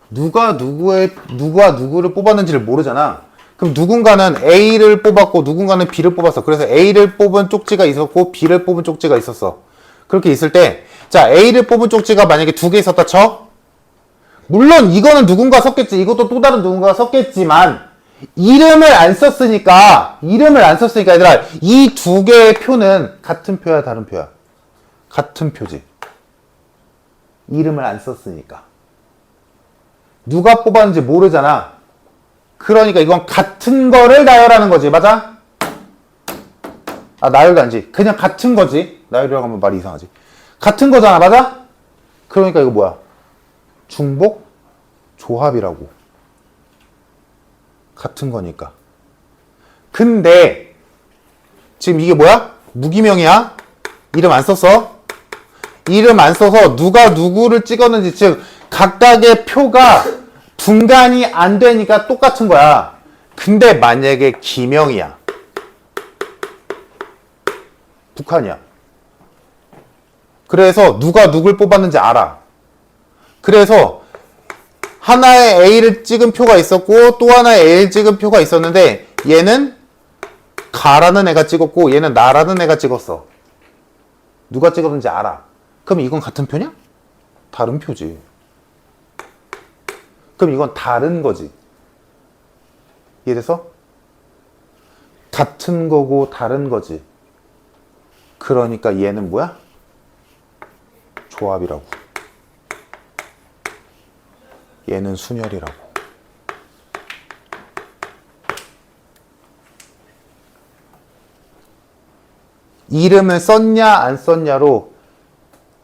누가 누구를 뽑았는지를 모르잖아. 그럼 누군가는 A를 뽑았고 누군가는 B를 뽑았어. 그래서 A를 뽑은 쪽지가 있었고 B를 뽑은 쪽지가 있었어. 그렇게 있을 때 자, A를 뽑은 쪽지가 만약에 2개 있었다 쳐. 물론 이거는 누군가 썼겠지. 이것도 또 다른 누군가가 썼겠지만 이름을 안 썼으니까 얘들아 이 2개의 표는 같은 표야 다른 표야? 같은 표지. 이름을 안 썼으니까. 누가 뽑았는지 모르잖아. 그러니까 이건 같은 거를 나열하는 거지. 맞아? 아, 나열도 아니지. 그냥 같은 거지. 나열이라고 하면 말이 이상하지. 같은 거잖아. 맞아? 그러니까 이거 뭐야? 중복 조합이라고. 같은 거니까. 근데 지금 이게 뭐야? 무기명이야? 이름 안 썼어? 이름 안 써서 누가 누구를 찍었는지, 즉 각각의 표가 분간이 안 되니까 똑같은 거야. 근데 만약에 기명이야. 북한이야. 그래서 누가 누굴 뽑았는지 알아. 그래서 하나의 A를 찍은 표가 있었고 또 하나의 A를 찍은 표가 있었는데 얘는 가라는 애가 찍었고 얘는 나라는 애가 찍었어. 누가 찍었는지 알아. 그럼 이건 같은 표냐? 다른 표지. 그럼 이건 다른 거지. 이해돼서? 같은 거고 다른 거지. 그러니까 얘는 뭐야? 조합이라고. 얘는 순열이라고. 이름을 썼냐 안 썼냐로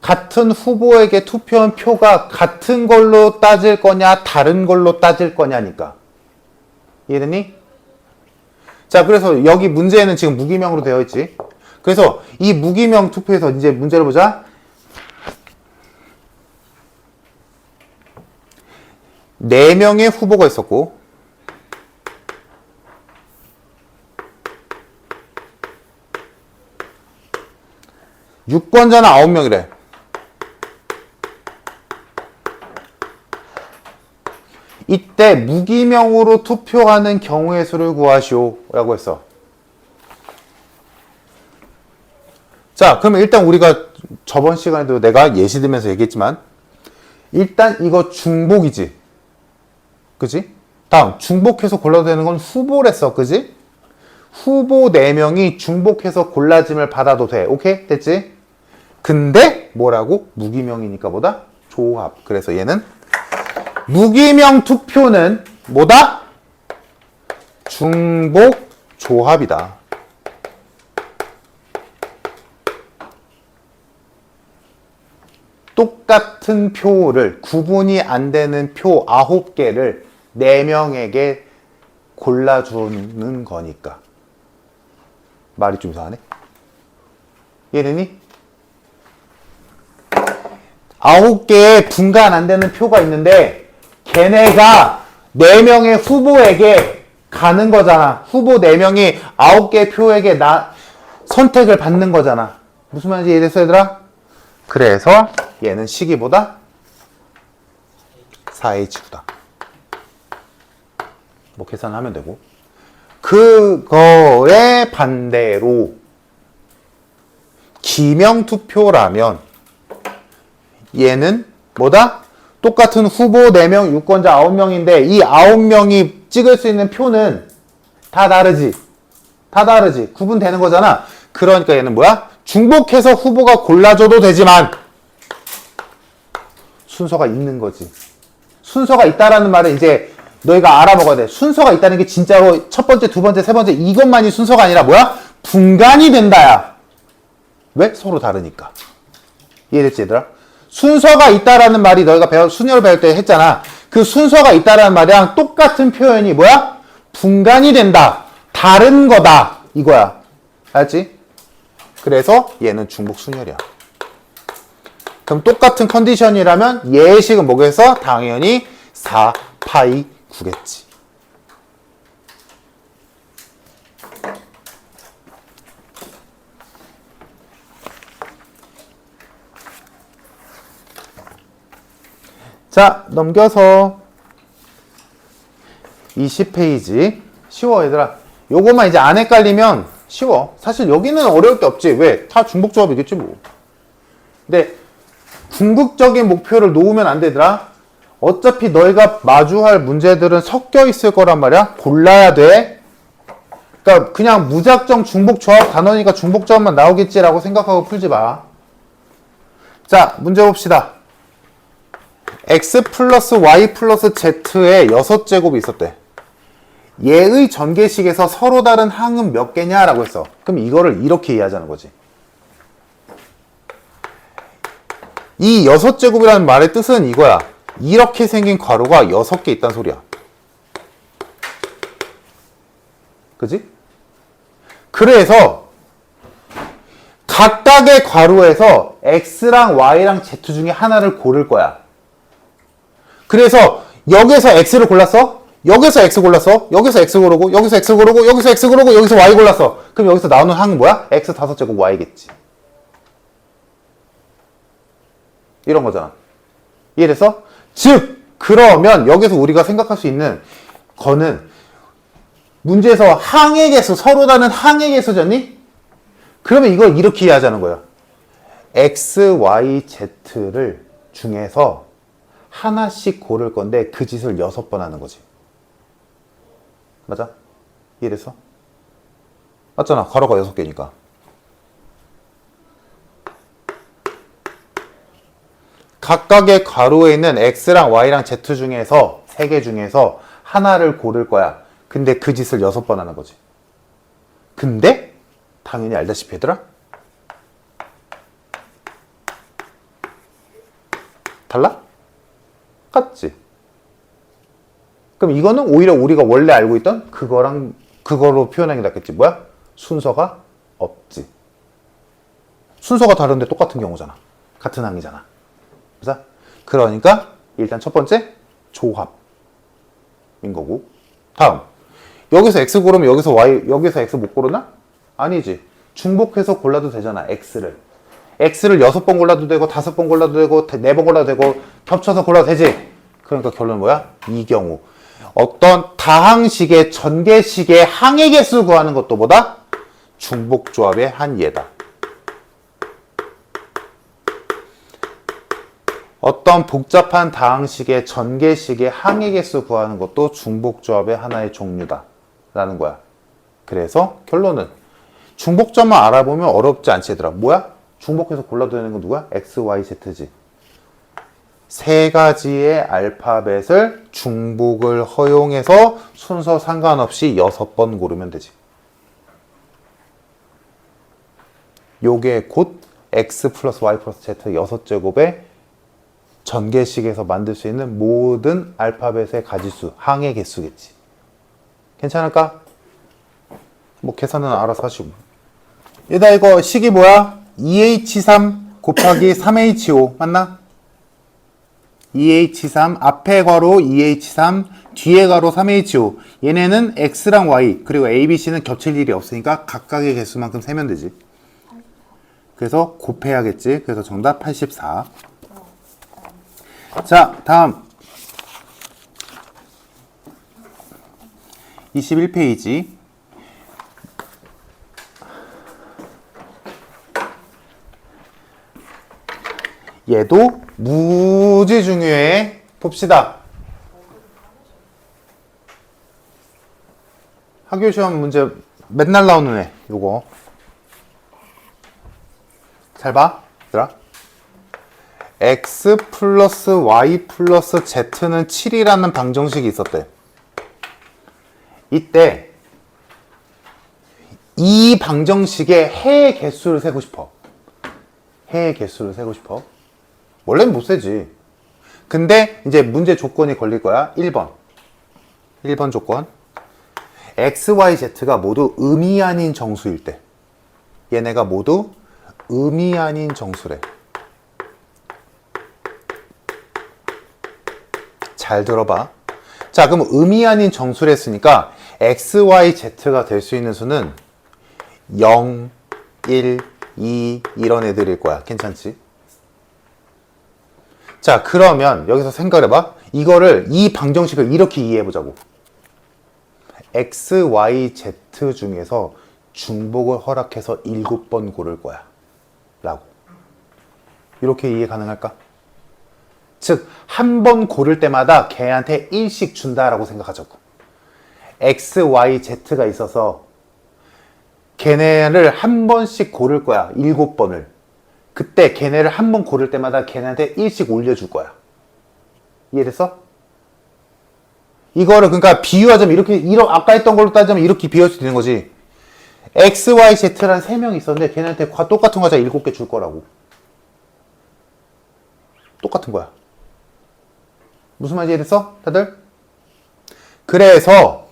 같은 후보에게 투표한 표가 같은 걸로 따질 거냐 다른 걸로 따질 거냐니까. 이해되니? 자, 그래서 여기 문제는 지금 무기명으로 되어 있지. 그래서 이 무기명 투표에서 이제 문제를 보자. 4명의 후보가 있었고 유권자는 9명이래. 이때 무기명으로 투표하는 경우의 수를 구하시오 라고 했어. 자, 그러면 일단 우리가 저번 시간에도 내가 예시 들면서 얘기했지만 일단 이거 중복이지. 그지? 다음 중복해서 골라도 되는 건 후보랬어. 그지? 후보 4명이 중복해서 골라짐을 받아도 돼. 오케이? 됐지? 근데 뭐라고? 무기명이니까 뭐다? 조합. 그래서 얘는 무기명 투표는 뭐다? 중복 조합이다. 똑같은 표를 구분이 안 되는 표 9개를 4명에게 골라주는 거니까. 말이 좀 이상하네. 이해되니? 9개의 분간 안 되는 표가 있는데 걔네가 4명의 후보에게 가는 거잖아. 후보 4명이 9개의 표에게 선택을 받는 거잖아. 무슨 말인지 이해됐어, 얘들아? 그래서 얘는 시기보다 4H구다. 뭐 계산하면 되고. 그거에 반대로 기명투표라면 얘는 뭐다? 똑같은 후보 4명, 유권자 9명인데 이 9명이 찍을 수 있는 표는 다 다르지. 다 다르지. 구분되는 거잖아. 그러니까 얘는 뭐야? 중복해서 후보가 골라줘도 되지만 순서가 있는 거지. 순서가 있다라는 말은 이제 너희가 알아먹어야 돼. 순서가 있다는 게 진짜로 첫 번째, 두 번째, 세 번째 이것만이 순서가 아니라 뭐야? 분간이 된다야. 왜? 서로 다르니까. 이해됐지, 얘들아? 순서가 있다라는 말이 너희가 순열을 배울 때 했잖아. 그 순서가 있다라는 말이랑 똑같은 표현이 뭐야? 분간이 된다. 다른 거다. 이거야. 알았지? 그래서 얘는 중복 순열이야. 그럼 똑같은 컨디션이라면 예식은 뭐겠어? 당연히 4파이 9겠지. 자, 넘겨서 20페이지. 쉬워, 얘들아. 요거만 이제 안 헷갈리면 쉬워. 사실 여기는 어려울 게 없지. 왜? 다 중복조합이겠지 뭐. 근데 궁극적인 목표를 놓으면 안 되더라. 어차피 너희가 마주할 문제들은 섞여 있을 거란 말이야. 골라야 돼. 그러니까 그냥 무작정 중복조합 단어니까 중복조합만 나오겠지라고 생각하고 풀지 마. 자, 문제 봅시다. x 플러스 y 플러스 z의 6제곱이 있었대. 얘의 전개식에서 서로 다른 항은 몇 개냐라고 했어. 그럼 이거를 이렇게 이해하자는 거지. 이 6제곱이라는 말의 뜻은 이거야. 이렇게 생긴 괄호가 6개 있다는 소리야. 그지? 그래서 각각의 괄호에서 x랑 y랑 z 중에 하나를 고를 거야. 그래서 여기서 x를 골랐어? 여기서 x 골랐어? 여기서 x 고르고 여기서 x 고르고 여기서 x 고르고 여기서 y 골랐어. 그럼 여기서 나오는 항은 뭐야? x 5제곱 y겠지. 이런 거잖아. 이해됐어? 즉 그러면 여기서 우리가 생각할 수 있는 거는 문제에서 항의 개수, 서로 다른 항의 개수잖니? 그러면 이걸 이렇게 이해하자는 거야. x, y, z를 중에서 하나씩 고를 건데 그 짓을 6번 하는 거지. 맞아? 이해됐어? 맞잖아. 괄호가 6개니까. 각각의 괄호에 있는 x랑 y랑 z 중에서 3개 중에서 하나를 고를 거야. 근데 그 짓을 6번 하는 거지. 근데 당연히 알다시피 얘들아 달라? 같지? 그럼 이거는 오히려 우리가 원래 알고 있던 그거로 표현하는 게 낫겠지. 뭐야? 순서가 없지. 순서가 다른데 똑같은 경우잖아. 같은 항이잖아. 그래서 그러니까 일단 첫 번째 조합인 거고. 다음 여기서 x 고르면 여기서 y, 여기서 x 못 고르나? 아니지. 중복해서 골라도 되잖아. x를 6번 골라도 되고 5번 골라도 되고 4번 골라도 되고 겹쳐서 골라도 되지. 그러니까 결론은 뭐야? 이 경우 어떤 다항식의 전개식의 항의 개수 구하는 것도 보다 중복조합의 한 예다. 어떤 복잡한 다항식의 전개식의 항의 개수 구하는 것도 중복조합의 하나의 종류다 라는 거야. 그래서 결론은 중복점만 알아보면 어렵지 않지 얘들아. 뭐야? 중복해서 골라도 되는 건 누구야? x, y, z지. 세 가지의 알파벳을 중복을 허용해서 순서 상관없이 6번 고르면 되지. 요게 곧 x 플러스 y 플러스 z 6제곱의 전개식에서 만들 수 있는 모든 알파벳의 가지수, 항의 개수겠지. 괜찮을까? 뭐 계산은 알아서 하시고. 얘다 이거 식이 뭐야? 2H3 곱하기 3H5 맞나? 2H3 앞에 괄호 2H3 뒤에 괄호 3H5 얘네는 X랑 Y 그리고 A, B, C는 겹칠 일이 없으니까 각각의 개수만큼 세면 되지. 그래서 곱해야겠지. 그래서 정답 84. 자 다음 21페이지 얘도 무지 중요해. 봅시다. 학교시험 문제 맨날 나오는 애 요거 잘 봐 얘들아. x 플러스 y 플러스 z는 7이라는 방정식이 있었대. 이때 이 방정식의 해의 개수를 세고 싶어. 해의 개수를 세고 싶어. 원래는 못 세지. 근데 이제 문제 조건이 걸릴 거야. 1번 조건. x, y, z가 모두 음이 아닌 정수일 때. 얘네가 모두 음이 아닌 정수래. 잘 들어봐. 자, 그럼 음이 아닌 정수를 했으니까 x, y, z가 될 수 있는 수는 0, 1, 2 이런 애들일 거야. 괜찮지? 자, 그러면 여기서 생각해봐. 이거를 이 방정식을 이렇게 이해해보자고. x, y, z 중에서 중복을 허락해서 7번 고를 거야. 라고. 이렇게 이해 가능할까? 즉, 한 번 고를 때마다 걔한테 1씩 준다라고 생각하자고. x, y, z가 있어서 걔네를 한 번씩 고를 거야. 7번을. 그때 걔네를 한 번 고를 때마다 걔네한테 1씩 올려줄 거야. 이해됐어? 이거를 그러니까 비유하자면 이렇게 아까 했던 걸로 따지면 이렇게 비유할 수 있는 거지. x, y, z라는 3명이 있었는데 걔네한테 똑같은 과자 7개 줄 거라고. 똑같은 거야. 무슨 말인지 이해됐어? 다들? 그래서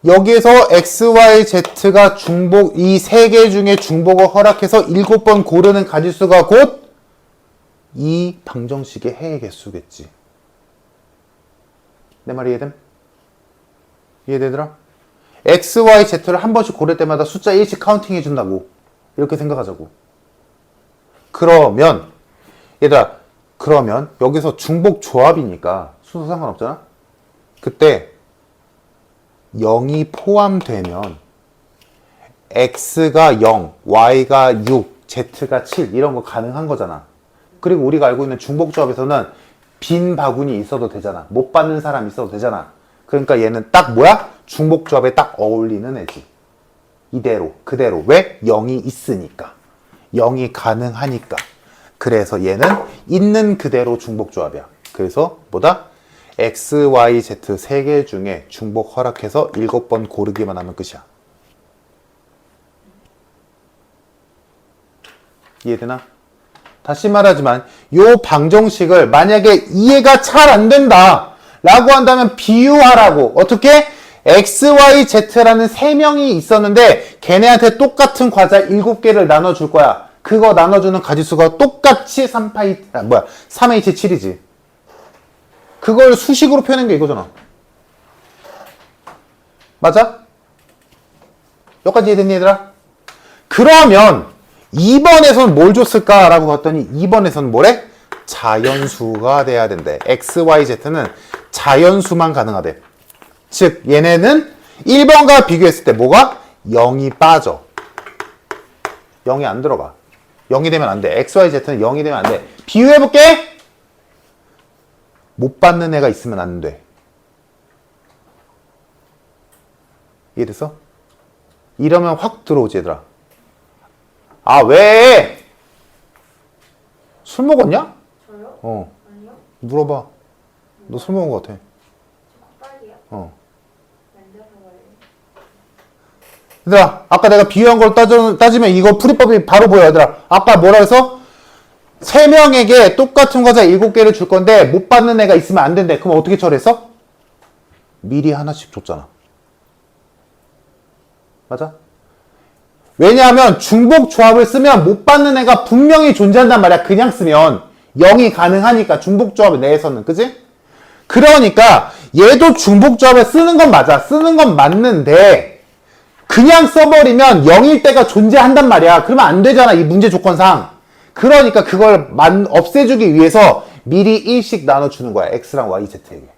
여기에서 x, y, z가 중복, 이 세 개 중에 중복을 허락해서 7번 고르는 가지수가 곧 이 방정식의 해의 개수겠지. 내 말 이해됨? 이해되더라? x, y, z를 한 번씩 고를 때마다 숫자 1씩 카운팅 해준다고. 이렇게 생각하자고. 그러면 얘들아, 그러면 여기서 중복 조합이니까 순서 상관없잖아? 그때 0이 포함되면 x가 0, y가 6, z가 7 이런 거 가능한 거잖아. 그리고 우리가 알고 있는 중복 조합에서는 빈 바구니 있어도 되잖아. 못 받는 사람 있어도 되잖아. 그러니까 얘는 딱 뭐야? 중복 조합에 딱 어울리는 애지. 이대로, 그대로. 왜? 0이 있으니까. 0이 가능하니까. 그래서 얘는 있는 그대로 중복 조합이야. 그래서 뭐다? x, y, z 세 개 중에 중복 허락해서 7번 고르기만 하면 끝이야. 이해되나? 다시 말하지만 요 방정식을 만약에 이해가 잘 안 된다 라고 한다면 비유하라고. 어떻게? x, y, z라는 세 명이 있었는데 걔네한테 똑같은 과자 7개를 나눠줄 거야. 그거 나눠주는 가지수가 똑같이 3h7이지. 그걸 수식으로 표현한 게 이거잖아. 맞아? 여기까지 이해됐니 얘들아? 그러면 2번에서는 뭘 줬을까라고 봤더니 2번에서는 뭐래? 자연수가 돼야 된대. x, y, z는 자연수만 가능하대. 즉 얘네는 1번과 비교했을 때 뭐가? 0이 빠져. 0이 안 들어가. 0이 되면 안 돼. x, y, z는 0이 되면 안 돼. 비유해볼게. 못 받는 애가 있으면 안 돼. 이해됐어? 이러면 확 들어오지 얘들아. 아 왜? 술 먹었냐? 저요? 어. 아니요. 물어봐. 너 술 먹은 거 같아. 빨리요? 어. 만져서 그래요. 얘들아, 아까 내가 비유한 걸 따지면 이거 풀이법이 바로 보여, 얘들아. 아까 뭐라 해서? 3명에게 똑같은 과자 7개를 줄 건데 못 받는 애가 있으면 안 된대. 그럼 어떻게 처리했어? 미리 하나씩 줬잖아. 맞아? 왜냐하면 중복 조합을 쓰면 못 받는 애가 분명히 존재한단 말이야. 그냥 쓰면 0이 가능하니까 중복 조합 내에서는. 그지? 그러니까 얘도 중복 조합을 쓰는 건 맞아. 쓰는 건 맞는데 그냥 써버리면 0일 때가 존재한단 말이야. 그러면 안 되잖아. 이 문제 조건상. 그러니까 그걸 없애주기 위해서 미리 1씩 나눠주는 거야. x랑 y, z에게.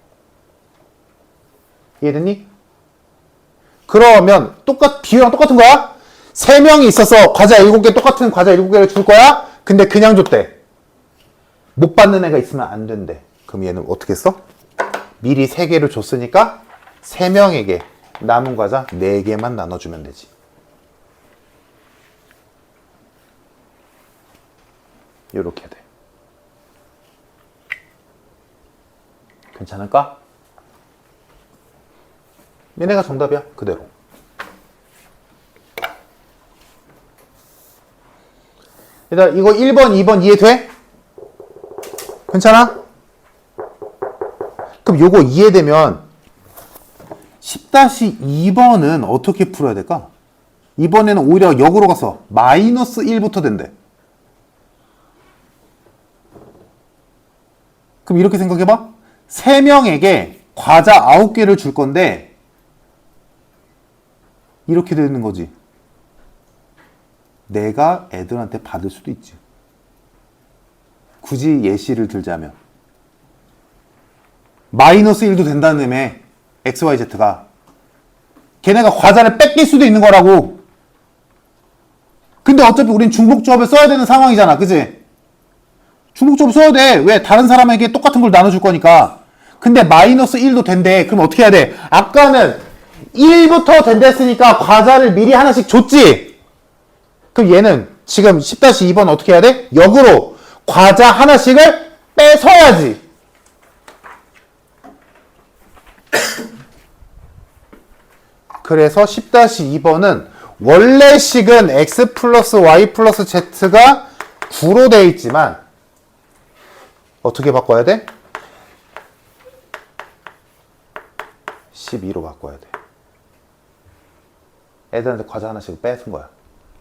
이해됐니? 그러면 비유랑 똑같은 거야? 3명이 있어서 과자 7개, 똑같은 과자 7개를 줄 거야? 근데 그냥 줬대. 못 받는 애가 있으면 안 된대. 그럼 얘는 어떻게 써? 미리 3개를 줬으니까 3명에게 남은 과자 4개만 나눠주면 되지. 요렇게 돼. 괜찮을까? 얘네가 정답이야. 그대로. 얘들아, 이거 1번, 2번 이해돼? 괜찮아? 그럼 요거 이해되면 10-2번은 어떻게 풀어야 될까? 이번에는 오히려 역으로 가서 마이너스 1부터 된대. 그럼 이렇게 생각해봐. 3명에게 과자 9개를 줄 건데 이렇게 되는 거지. 내가 애들한테 받을 수도 있지. 굳이 예시를 들자면 마이너스 1도 된다는 의미에 x, y, z가 걔네가 과자를 뺏길 수도 있는 거라고. 근데 어차피 우린 중복조합을 써야 되는 상황이잖아. 그치? 중복조합 써야 돼. 왜? 다른 사람에게 똑같은 걸 나눠줄 거니까. 근데 마이너스 1도 된대. 그럼 어떻게 해야 돼? 아까는 1부터 된다 했으니까 과자를 미리 하나씩 줬지? 그럼 얘는 지금 10-2번 어떻게 해야 돼? 역으로 과자 하나씩을 뺏어야지. 그래서 10-2번은 원래 식은 x 플러스 y 플러스 z가 9로 되어 있지만 어떻게 바꿔야 돼? 12로 바꿔야 돼. 애들한테 과자 하나씩 뺏은 거야.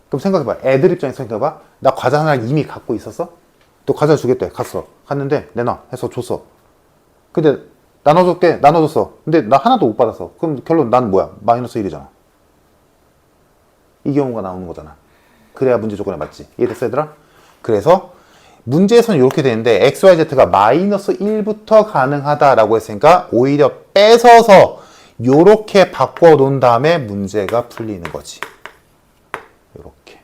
그럼 생각해봐. 애들 입장에서 생각해봐. 나 과자 하나를 이미 갖고 있었어? 또 과자 주겠대. 갔어. 갔는데 내놔 해서 줬어. 근데 나눠줬대. 나눠줬어. 근데 나 하나도 못 받았어. 그럼 결론 난 뭐야? 마이너스 1이잖아. 이 경우가 나오는 거잖아. 그래야 문제 조건에 맞지. 이해됐어 얘들아? 그래서 문제에서는 이렇게 되는데 XYZ가 마이너스 1부터 가능하다라고 했으니까 오히려 뺏어서 요렇게 바꿔 놓은 다음에 문제가 풀리는 거지. 요렇게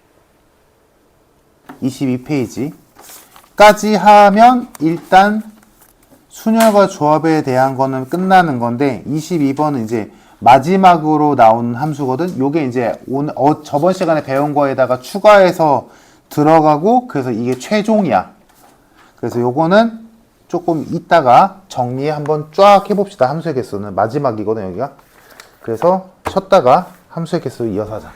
22페이지까지 하면 일단 순열과 조합에 대한 거는 끝나는 건데 22번은 이제 마지막으로 나온 함수거든. 요게 이제 저번 시간에 배운 거에다가 추가해서 들어가고 그래서 이게 최종이야. 그래서 요거는 조금 이따가 정리 한번 쫙 해봅시다. 함수의 개수는 마지막이거든 여기가. 그래서 쉬었다가 함수의 개수 이어서 하자.